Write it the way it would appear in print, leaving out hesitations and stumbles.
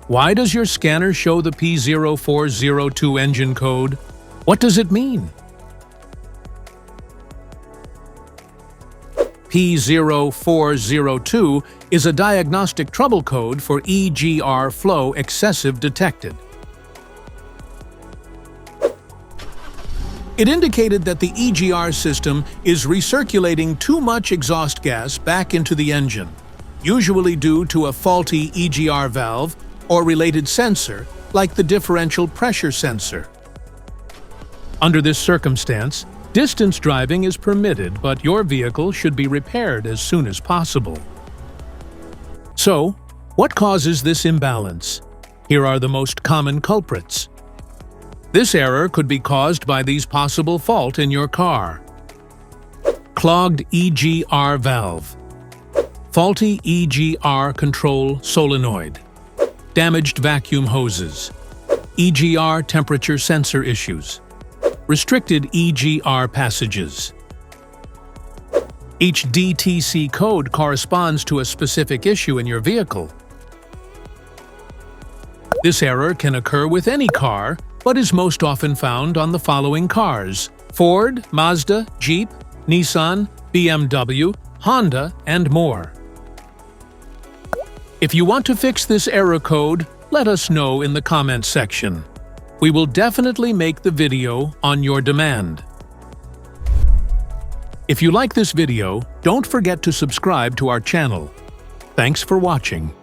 Why does your scanner show the P0402 engine code? What does it mean? P0402 is a diagnostic trouble code for EGR Flow Excessive Detected. It indicated that the EGR system is recirculating too much exhaust gas back into the engine, usually due to a faulty EGR valve or related sensor, like the differential pressure sensor. Under this circumstance, distance driving is permitted, but your vehicle should be repaired as soon as possible. So, what causes this imbalance? Here are the most common culprits. This error could be caused by these possible faults in your car. Clogged EGR valve, faulty EGR control solenoid, damaged vacuum hoses, EGR temperature sensor issues, restricted EGR passages. Each DTC code corresponds to a specific issue in your vehicle. This error can occur with any car, but is most often found on the following cars: Ford, Mazda, Jeep, Nissan, BMW, Honda, and more. If you want to fix this error code, let us know in the comments section. We will definitely make the video on your demand. If you like this video, don't forget to subscribe to our channel. Thanks for watching.